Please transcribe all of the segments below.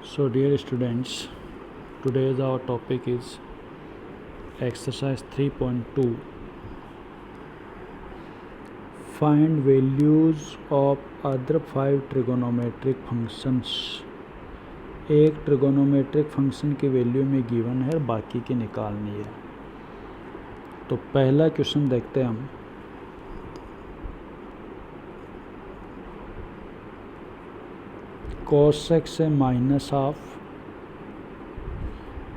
So dear students, today's our topic is exercise 3.2. Find values of other 5 trigonometric functions. एक trigonometric function की value में given है, बाकी की निकालनी है। तो पहला क्वेश्चन देखते हैं हम। cos x है माइनस हाफ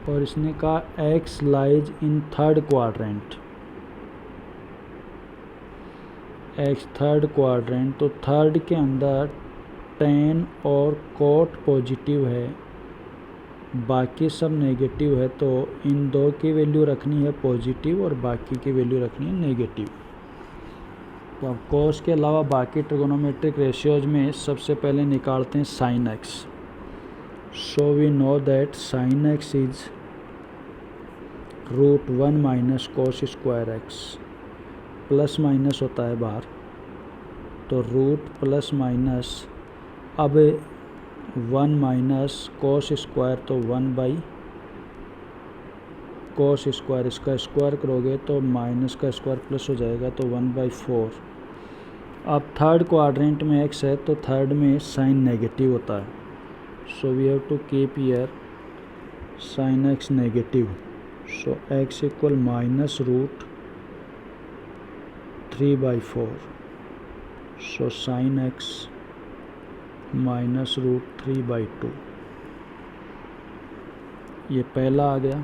और इसने कहा x lies in third quadrant. x third quadrant, तो थर्ड के अंदर tan और cot पॉजिटिव है, बाकी सब नेगेटिव है। तो इन दो की वैल्यू रखनी है पॉजिटिव और बाकी की वैल्यू रखनी है नेगेटिव। तो अब cos के अलावा बाकी ट्रिगोनोमेट्रिक रेशियोज में सबसे पहले निकालते हैं sin x। So we know that sin x is √1 minus cos square x। Plus minus होता है बाहर, तो रूट प्लस माइनस, अब 1 माइनस cos स्क्वायर, तो 1 बाई cos स्क्वायर, इसका स्क्वायर करोगे तो माइनस का स्क्वायर प्लस हो जाएगा, तो 1/4। अब थर्ड क्वाड्रेंट में x है तो थर्ड में साइन नेगेटिव होता है, so we have to keep here sin x negative. So x equal minus √3/4। So sin x minus √3/2। ये पहला आ गया।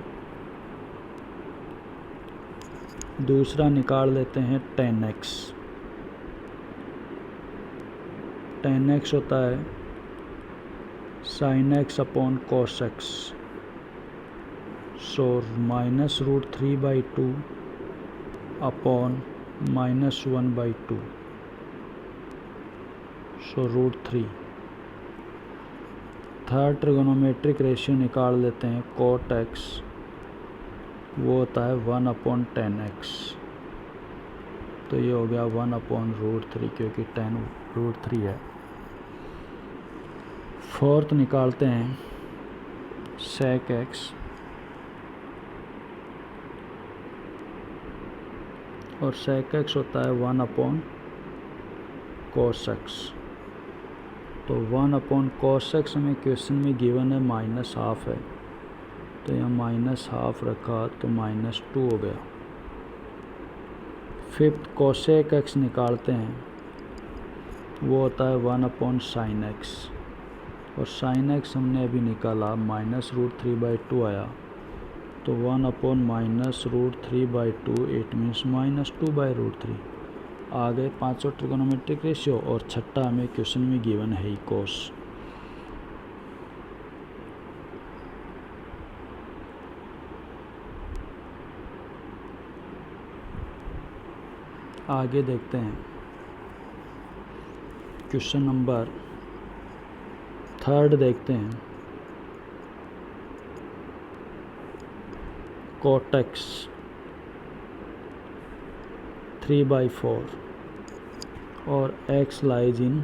दूसरा निकाल लेते हैं tan x। tan x होता है sin x upon cos x। So minus √3/2 upon minus 1/2, सो √3। थर्ड ट्रिगोनोमेट्रिक रेशियो निकाल लेते हैं cot x, वो होता है 1/tan x। तो ये हो गया 1/√3 क्योंकि tan √3 है। फोर्थ निकालते हैं sec x, और sec x होता है 1/cos x। तो 1/cos x में क्वेश्चन में गिवन है माइनस हाफ है, तो यहाँ माइनस हाफ रखा तो -2 हो गया। फिफ्थ cosec x निकालते हैं, वो होता है 1/sin x, और sin x हमने अभी निकाला माइनस √3/2 आया, तो 1/-√3/2 इट मीन्स -2/√3। आ गए पांचों ट्रिगोनोमेट्रिक रेशियो, और छठा हमें क्वेश्चन में गिवन है ही cos। आगे देखते हैं क्वेश्चन नंबर थर्ड देखते हैं। cot x 3/4 और x lies in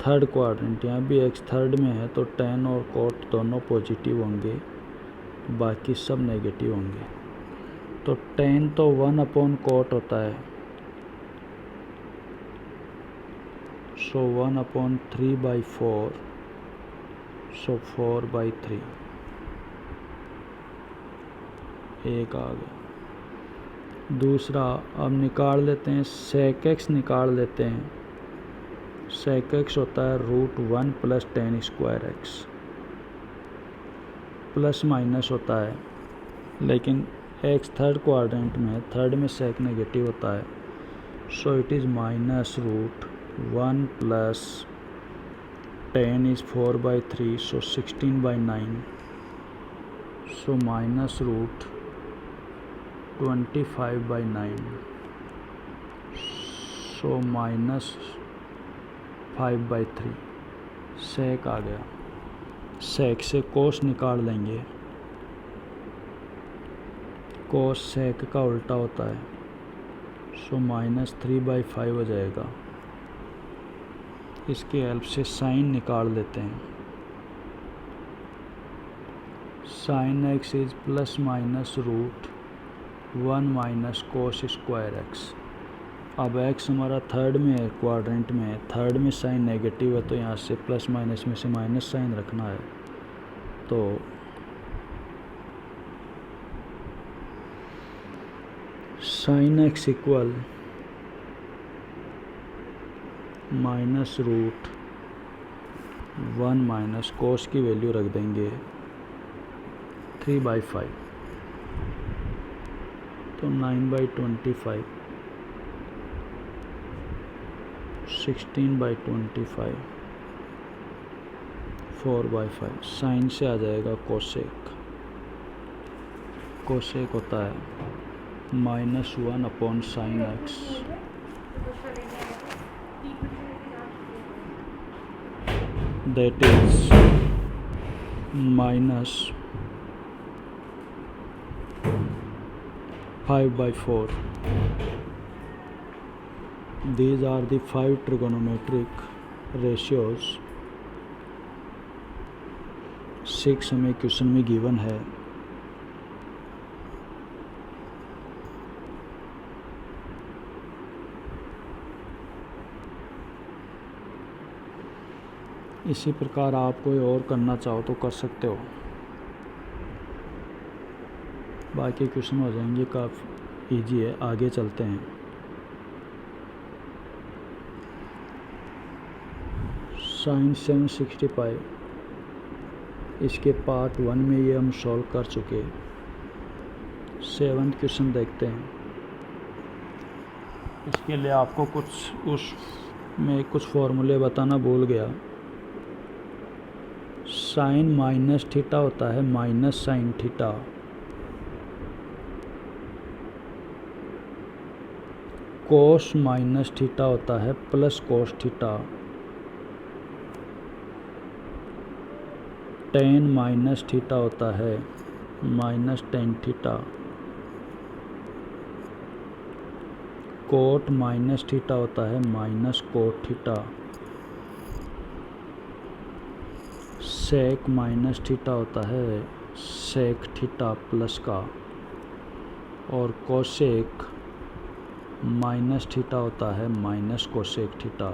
third quadrant. यहाँ भी x थर्ड में है तो tan और cot दोनों पॉजिटिव होंगे, बाकी सब नेगेटिव होंगे। तो tan तो 1/cot होता है, सो 1/3/4, सो 4/3। एक आ गया। दूसरा अब निकाल लेते हैं sec x, निकाल लेते हैं। sec x होता है √1 plus tan square x। Plus minus होता है, लेकिन x थर्ड क्वाड्रेंट में है, थर्ड में sec नेगेटिव होता है, so it is minus √1 plus tan is 4/3, so 16/9, so minus √25/9, so minus 5/3। sec आ गया। sec से cos निकाल लेंगे, cos sec का उल्टा होता है, सो -3/5 हो जाएगा। इसकी हेल्प से साइन निकाल लेते हैं। Sine x is plus minus root 1 minus cos square x. अब एक्स हमारा थर्ड में है, क्वाड्रेंट में है, थर्ड में साइन नेगेटिव है तो यहाँ से प्लस माइनस में से माइनस साइन रखना है। तो sine x equal minus root 1 minus cos की वैल्यू रख देंगे 3/5, तो 9/25, 16/25, 4/5। साइन से आ जाएगा कोसेक। कोसेक होता है -1 upon sine x that is minus 5/4. These are the 5 trigonometric ratios 6 हमें क्वेश्चन में गिवन है। इसी प्रकार आप कोई और करना चाहो तो कर सकते हो, बाकी क्वेश्चन हो जाएंगे, काफ़ी इजी है। आगे चलते हैं। साइन 765, इसके पार्ट 1 में ये हम सॉल्व कर चुके। 7th क्वेश्चन देखते हैं। इसके लिए आपको उसमें कुछ फॉर्मूले बताना भूल गया। साइन माइनस थीटा होता है minus sine theta, cos minus theta होता है plus cos theta, tan minus theta होता है minus tan theta, cot minus theta होता है minus cot theta, sec minus theta होता है सेक थीटा प्लस का, और कोसेक माइनस थीटा होता है माइनस कोसेक थीटा।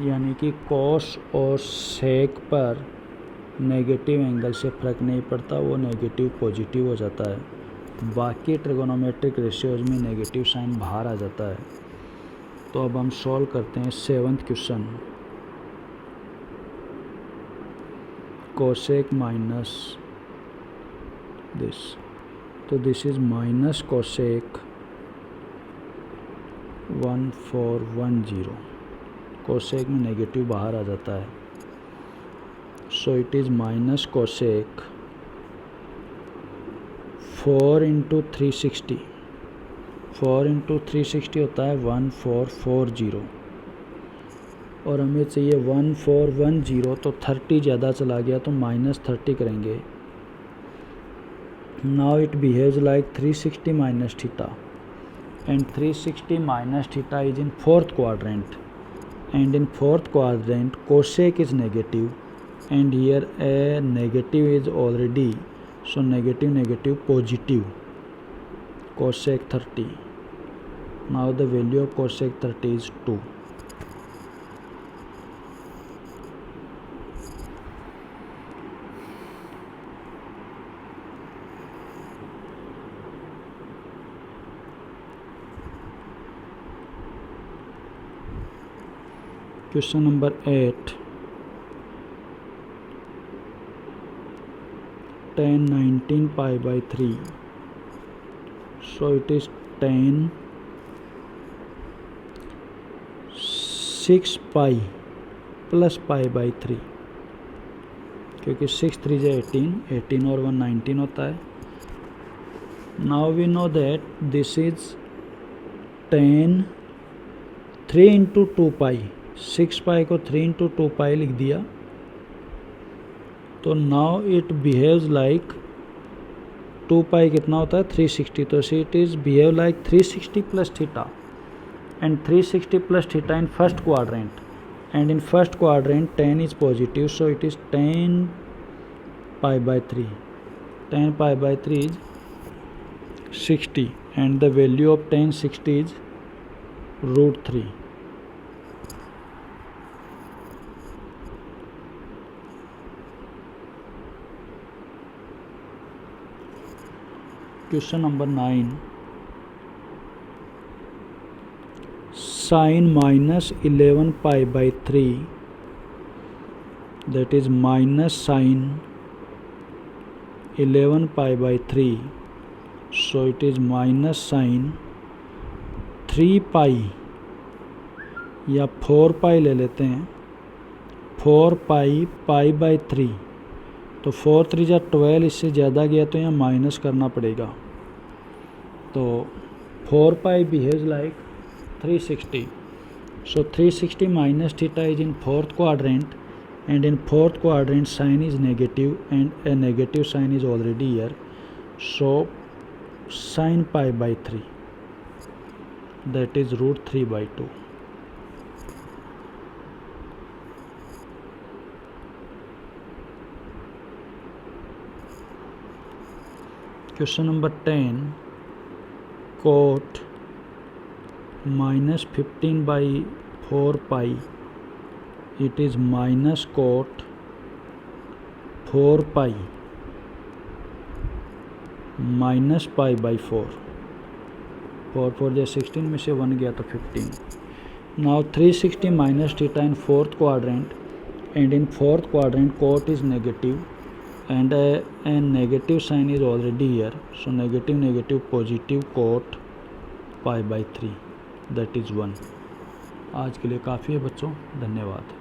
यानी कि कोस और सेक पर नेगेटिव एंगल से फ़र्क नहीं पड़ता, वो नेगेटिव पॉजिटिव हो जाता है। बाकी ट्रिगोनोमेट्रिक रेशियोज में नेगेटिव साइन बाहर आ जाता है। तो अब हम सॉल्व करते हैं 7th question. Cosec minus this, तो this is minus cosec 1410। Cosec में नेगेटिव बाहर आ जाता है, so it is minus cosec 4 × 360। 4 × 360 होता है 1440, और हमें चाहिए 1410, तो 30 ज़्यादा चला गया तो -30 करेंगे। Now it behaves like 360 minus theta, and 360 minus theta is in 4th quadrant, and in 4th quadrant cosec is negative, and here a negative is already, so negative positive, cosec 30. Now the value of cosec 30 is 2. Question number 8. tan 19 pi by 3. So it is tan 6 pi plus pi by 3, क्योंकि 6 3 is 18, 18 और 1 19 होता है। Now we know that this is tan 3 × 2 pi, 6 पाई को 3 × 2 पाई लिख दिया, तो now it behaves like 2 पाई कितना होता है 360, तो it is behave like 360 plus theta, and 360 plus theta in first quadrant, and in first quadrant tan is positive, so it is tan pi by 3. Tan pi by 3 is 60 and the value of tan 60 is root 3. Question number 9. Sine minus 11 pi by 3, that is minus sine 11 pi by 3, so it is minus sine 3 pi या 4 पाई ले लेते हैं, 4 पाई pi by 3, तो 4 3 जा 12, इससे ज़्यादा गया तो यहाँ माइनस करना पड़ेगा। तो 4 पाई behaves like 360, so 360 minus theta is in fourth quadrant, and in fourth quadrant sign is negative and a negative sign is already here, so sin pi by 3, that is root 3 by 2. Question number 10. Cot minus 15 by 4 pi, it is minus cot 4 pi minus pi by 4. 4 4 जा 16 में से 1 गया तो 15. Now 360 minus theta in fourth quadrant, and in fourth quadrant cot is negative and a negative sign is already here, so negative negative positive cot pi by 3, that is 1. आज के लिए काफ़ी है बच्चों, धन्यवाद।